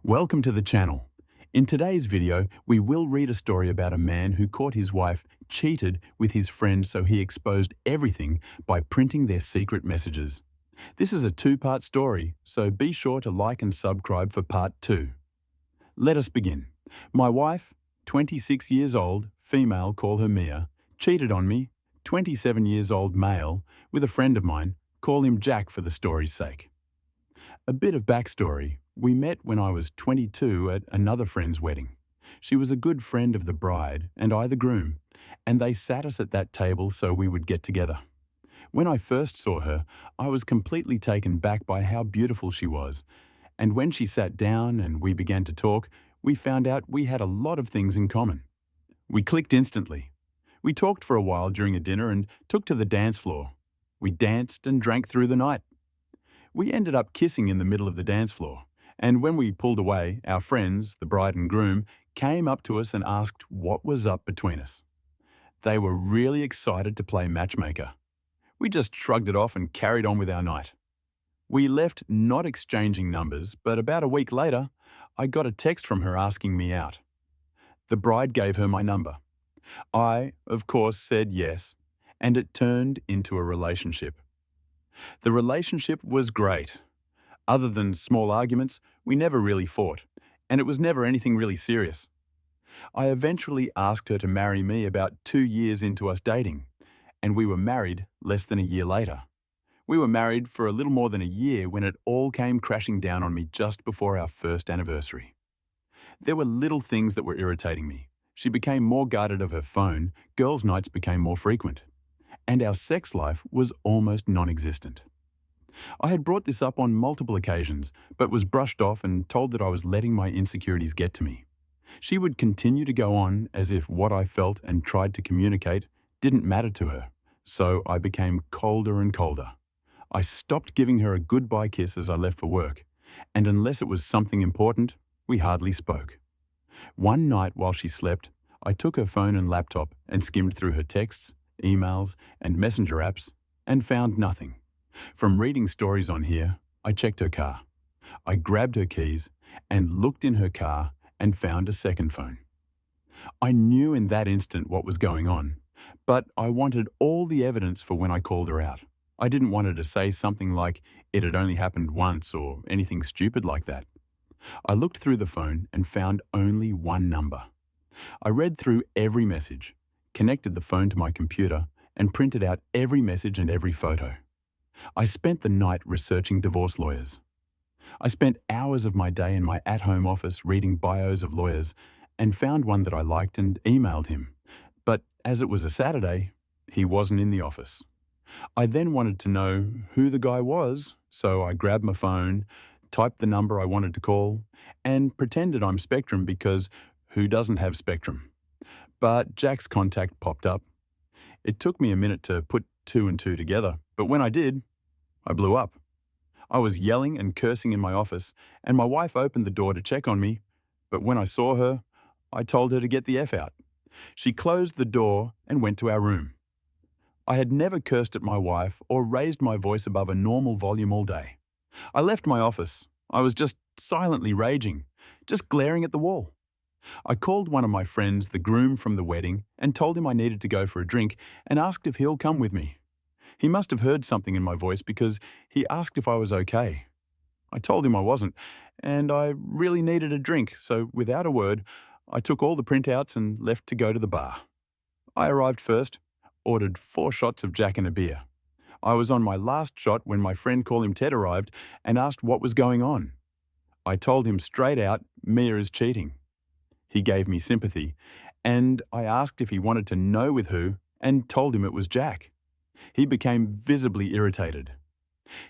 Welcome to the channel. In today's video, we will read a story about a man who caught his wife cheated with his friend, so he exposed everything by printing their secret messages. This is a two-part story, so be sure to like and subscribe for part 2. Let us begin. My wife, 26 years old, female, call her Mia, cheated on me, 27 years old male, with a friend of mine, call him Jack for the story's sake. A bit of backstory. We met when I was 22 at another friend's wedding. She was a good friend of the bride and I the groom, and they sat us at that table so we would get together. When I first saw her, I was completely taken back by how beautiful she was, and when she sat down and we began to talk, we found out we had a lot of things in common. We clicked instantly. We talked for a while during a dinner and took to the dance floor. We danced and drank through the night. We ended up kissing in the middle of the dance floor, and when we pulled away, our friends, the bride and groom, came up to us and asked what was up between us. They were really excited to play matchmaker. We just shrugged it off and carried on with our night. We left not exchanging numbers, but about a week later, I got a text from her asking me out. The bride gave her my number. I, of course, said yes, and it turned into a relationship. The relationship was great. Other than small arguments, we never really fought, and it was never anything really serious. I eventually asked her to marry me about 2 years into us dating, and we were married less than a year later. We were married for a little more than a year when it all came crashing down on me just before our first anniversary. There were little things that were irritating me. She became more guarded of her phone, girls' nights became more frequent, and our sex life was almost non-existent. I had brought this up on multiple occasions, but was brushed off and told that I was letting my insecurities get to me. She would continue to go on as if what I felt and tried to communicate didn't matter to her, so I became colder and colder. I stopped giving her a goodbye kiss as I left for work, and unless it was something important, we hardly spoke. One night while she slept, I took her phone and laptop and skimmed through her texts, emails, and messenger apps, and found nothing. From reading stories on here, I checked her car. I grabbed her keys and looked in her car and found a second phone. I knew in that instant what was going on, but I wanted all the evidence for when I called her out. I didn't want her to say something like it had only happened once or anything stupid like that. I looked through the phone and found only one number. I read through every message, connected the phone to my computer, and printed out every message and every photo. I spent the night researching divorce lawyers. I spent hours of my day in my at-home office reading bios of lawyers and found one that I liked and emailed him. But as it was a Saturday, he wasn't in the office. I then wanted to know who the guy was, so I grabbed my phone, typed the number I wanted to call, and pretended I'm Spectrum because who doesn't have Spectrum? But Jack's contact popped up. It took me a minute to put 2 and 2 together, but when I did, I blew up. I was yelling and cursing in my office, and my wife opened the door to check on me, but when I saw her, I told her to get the F out. She closed the door and went to our room. I had never cursed at my wife or raised my voice above a normal volume all day. I left my office. I was just silently raging, just glaring at the wall. I called one of my friends, the groom from the wedding, and told him I needed to go for a drink and asked if he'll come with me. He must have heard something in my voice because he asked if I was okay. I told him I wasn't, and I really needed a drink, so without a word, I took all the printouts and left to go to the bar. I arrived first, ordered 4 shots of Jack and a beer. I was on my last shot when my friend, call him Ted, arrived and asked what was going on. I told him straight out, Mia is cheating. He gave me sympathy, and I asked if he wanted to know with who and told him it was Jack. He became visibly irritated.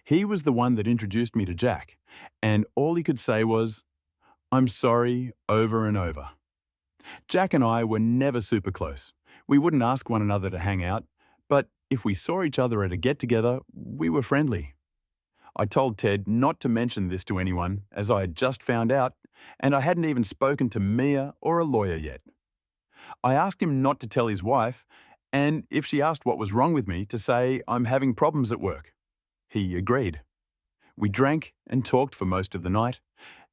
He was the one that introduced me to Jack, and all he could say was, "I'm sorry," over and over. Jack and I were never super close. We wouldn't ask one another to hang out, but if we saw each other at a get-together, we were friendly. I told Ted not to mention this to anyone, as I had just found out, and I hadn't even spoken to Mia or a lawyer yet. I asked him not to tell his wife, and if she asked what was wrong with me, to say I'm having problems at work. He agreed. We drank and talked for most of the night.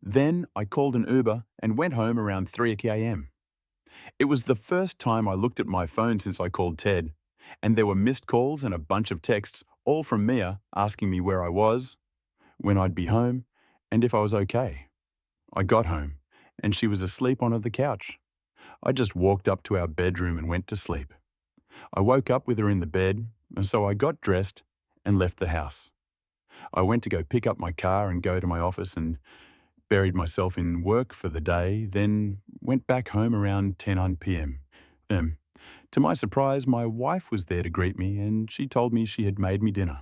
Then I called an Uber and went home around 3 a.m. It was the first time I looked at my phone since I called Ted, and there were missed calls and a bunch of texts, all from Mia asking me where I was, when I'd be home, and if I was okay. I got home, and she was asleep on the couch. I just walked up to our bedroom and went to sleep. I woke up with her in the bed, and so I got dressed and left the house. I went to go pick up my car and go to my office and buried myself in work for the day, then went back home around 10 p.m. To my surprise, my wife was there to greet me and she told me she had made me dinner.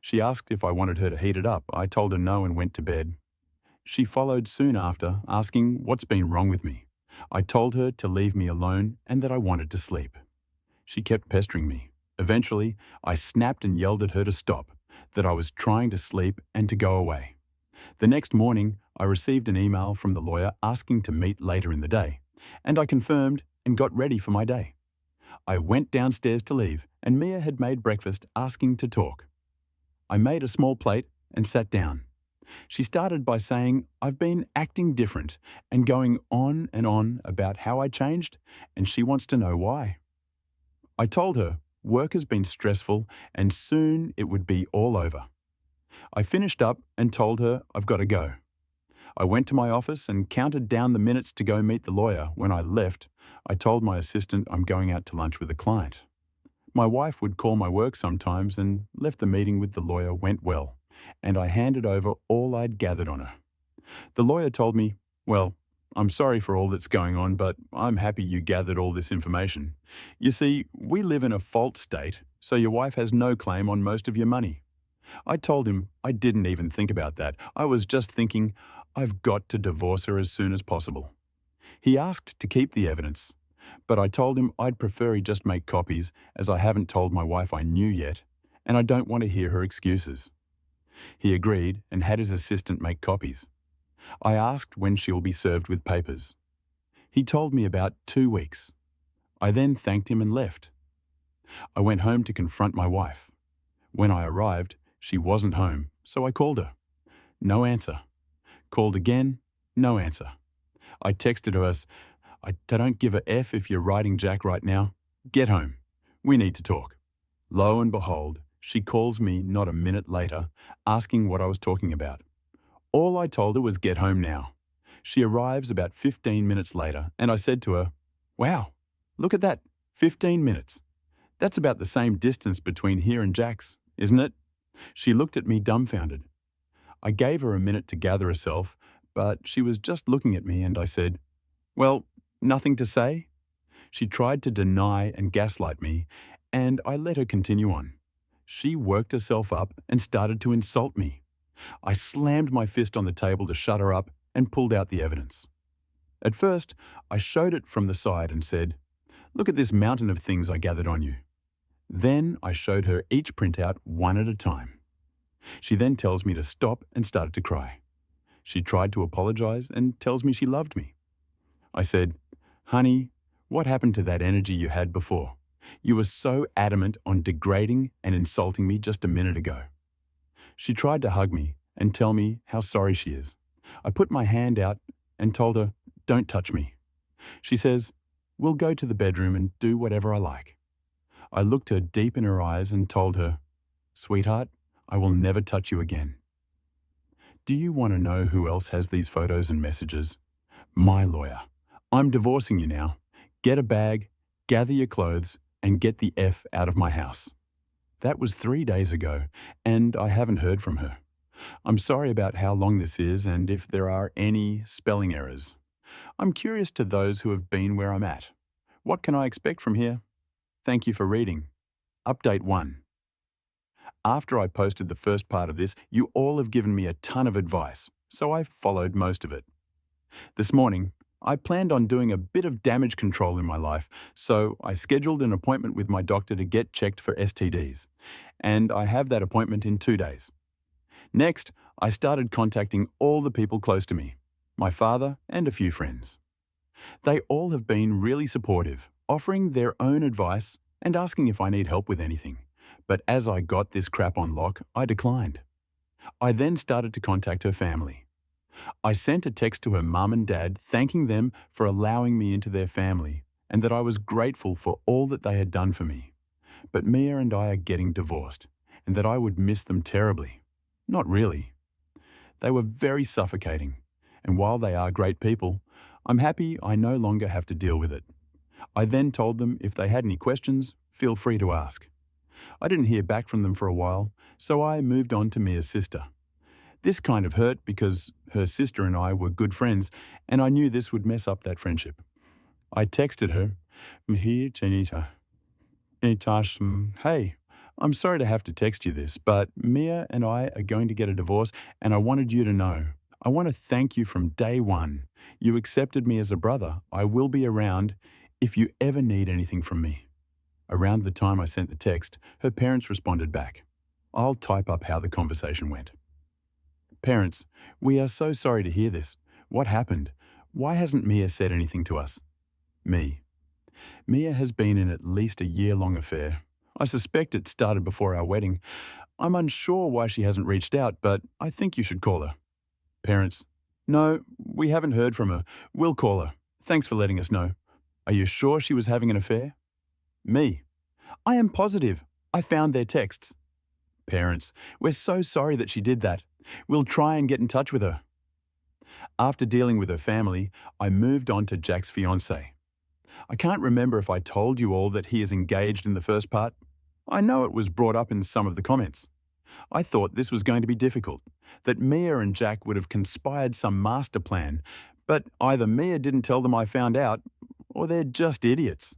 She asked if I wanted her to heat it up. I told her no and went to bed. She followed soon after, asking what's been wrong with me. I told her to leave me alone and that I wanted to sleep. She kept pestering me. Eventually, I snapped and yelled at her to stop, that I was trying to sleep and to go away. The next morning, I received an email from the lawyer asking to meet later in the day, and I confirmed and got ready for my day. I went downstairs to leave, and Mia had made breakfast asking to talk. I made a small plate and sat down. She started by saying I've been acting different and going on and on about how I changed, and she wants to know why. I told her work has been stressful and soon it would be all over. I finished up and told her I've got to go. I went to my office and counted down the minutes to go meet the lawyer. When I left, I told my assistant I'm going out to lunch with a client. My wife would call my work sometimes and left the meeting with the lawyer went well, and I handed over all I'd gathered on her. The lawyer told me, well, I'm sorry for all that's going on, but I'm happy you gathered all this information. You see, we live in a fault state, so your wife has no claim on most of your money. I told him I didn't even think about that. I was just thinking, I've got to divorce her as soon as possible. He asked to keep the evidence, but I told him I'd prefer he just make copies, as I haven't told my wife I knew yet, and I don't want to hear her excuses. He agreed and had his assistant make copies. I asked when she'll be served with papers. He told me about 2 weeks. I then thanked him and left. I went home to confront my wife. When I arrived, she wasn't home, so I called her. No answer. Called again, no answer. I texted her as, I don't give a F if you're riding Jack right now. Get home. We need to talk. Lo and behold, she calls me not a minute later, asking what I was talking about. All I told her was get home now. She arrives about 15 minutes later, and I said to her, wow, look at that, 15 minutes. That's about the same distance between here and Jack's, isn't it? She looked at me dumbfounded. I gave her a minute to gather herself, but she was just looking at me and I said, well, nothing to say? She tried to deny and gaslight me, and I let her continue on. She worked herself up and started to insult me. I slammed my fist on the table to shut her up and pulled out the evidence. At first, I showed it from the side and said, look at this mountain of things I gathered on you. Then I showed her each printout one at a time. She then tells me to stop and started to cry. She tried to apologize and tells me she loved me. I said, honey, what happened to that energy you had before? You were so adamant on degrading and insulting me just a minute ago. She tried to hug me and tell me how sorry she is. I put my hand out and told her, don't touch me. She says, we'll go to the bedroom and do whatever I like. I looked her deep in her eyes and told her, sweetheart, I will never touch you again. Do you want to know who else has these photos and messages? My lawyer. I'm divorcing you now. Get a bag, gather your clothes, and get the F out of my house. That was 3 days ago, and I haven't heard from her. I'm sorry about how long this is and if there are any spelling errors. I'm curious to those who have been where I'm at. What can I expect from here? Thank you for reading. Update 1. After I posted the first part of this, you all have given me a ton of advice, so I followed most of it. This morning, I planned on doing a bit of damage control in my life, so I scheduled an appointment with my doctor to get checked for STDs, and I have that appointment in 2 days. Next, I started contacting all the people close to me, my father and a few friends. They all have been really supportive, offering their own advice and asking if I need help with anything. But as I got this crap on lock, I declined. I then started to contact her family. I sent a text to her mum and dad thanking them for allowing me into their family and that I was grateful for all that they had done for me. But Mia and I are getting divorced and that I would miss them terribly. Not really. They were very suffocating, and while they are great people, I'm happy I no longer have to deal with it. I then told them if they had any questions, feel free to ask. I didn't hear back from them for a while, so I moved on to Mia's sister. This kind of hurt because her sister and I were good friends, and I knew this would mess up that friendship. I texted her, "Mhi Janita, hey, I'm sorry to have to text you this, but Mia and I are going to get a divorce, and I wanted you to know. I want to thank you from day one. You accepted me as a brother. I will be around if you ever need anything from me." Around the time I sent the text, her parents responded back. I'll type up how the conversation went. "Parents, we are so sorry to hear this. What happened? Why hasn't Mia said anything to us?" Me. "Mia has been in at least a year-long affair. I suspect it started before our wedding. I'm unsure why she hasn't reached out, but I think you should call her." Parents. "No, we haven't heard from her. We'll call her. Thanks for letting us know. Are you sure she was having an affair?" Me. "I am positive. I found their texts." Parents. "We're so sorry that she did that. We'll try and get in touch with her." After dealing with her family, I moved on to Jack's fiancée. I can't remember if I told you all that he is engaged in the first part. I know it was brought up in some of the comments. I thought this was going to be difficult, that Mia and Jack would have conspired some master plan, but either Mia didn't tell them I found out, or they're just idiots.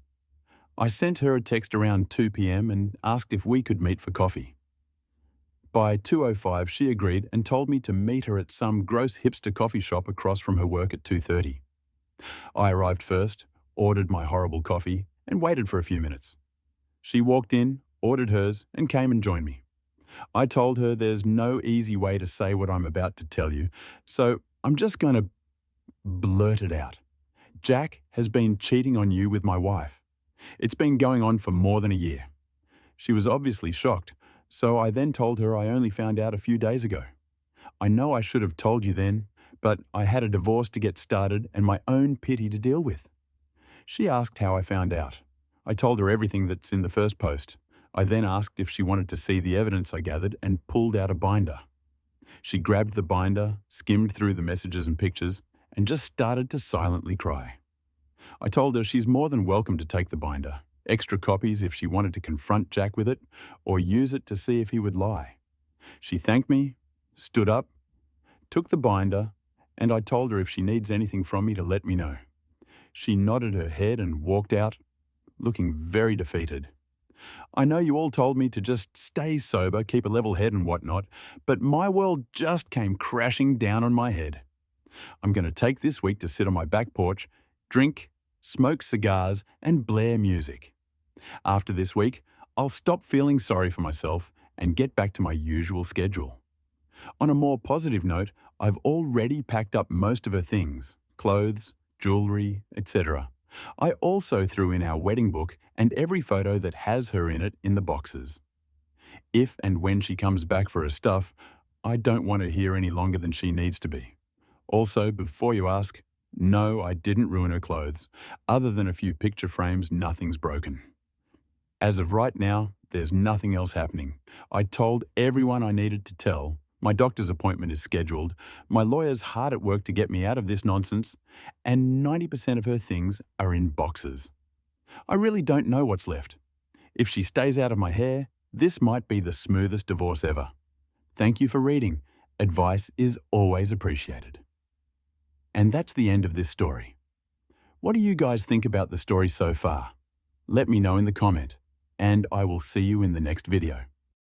I sent her a text around 2 p.m. and asked if we could meet for coffee. By 2:05, she agreed and told me to meet her at some gross hipster coffee shop across from her work at 2:30. I arrived first, ordered my horrible coffee, and waited for a few minutes. She walked in, ordered hers, and came and joined me. I told her there's no easy way to say what I'm about to tell you, so I'm just going to blurt it out. Jack has been cheating on you with my wife. It's been going on for more than a year. She was obviously shocked, so I then told her I only found out a few days ago. I know I should have told you then, but I had a divorce to get started and my own pity to deal with. She asked how I found out. I told her everything that's in the first post. I then asked if she wanted to see the evidence I gathered and pulled out a binder. She grabbed the binder, skimmed through the messages and pictures, and just started to silently cry. I told her she's more than welcome to take the binder, extra copies if she wanted to confront Jack with it, or use it to see if he would lie. She thanked me, stood up, took the binder, and I told her if she needs anything from me to let me know. She nodded her head and walked out, looking very defeated. I know you all told me to just stay sober, keep a level head and whatnot, but my world just came crashing down on my head. I'm going to take this week to sit on my back porch, drink, smoke cigars, and blare music. After this week, I'll stop feeling sorry for myself and get back to my usual schedule. On a more positive note, I've already packed up most of her things, clothes, jewelry, etc. I also threw in our wedding book and every photo that has her in it in the boxes. If and when she comes back for her stuff, I don't want her here any longer than she needs to be. Also, before you ask, no, I didn't ruin her clothes. Other than a few picture frames, nothing's broken. As of right now, there's nothing else happening. I told everyone I needed to tell. My doctor's appointment is scheduled. My lawyer's hard at work to get me out of this nonsense. And 90% of her things are in boxes. I really don't know what's left. If she stays out of my hair, this might be the smoothest divorce ever. Thank you for reading. Advice is always appreciated. And that's the end of this story. What do you guys think about the story so far? Let me know in the comment, and I will see you in the next video.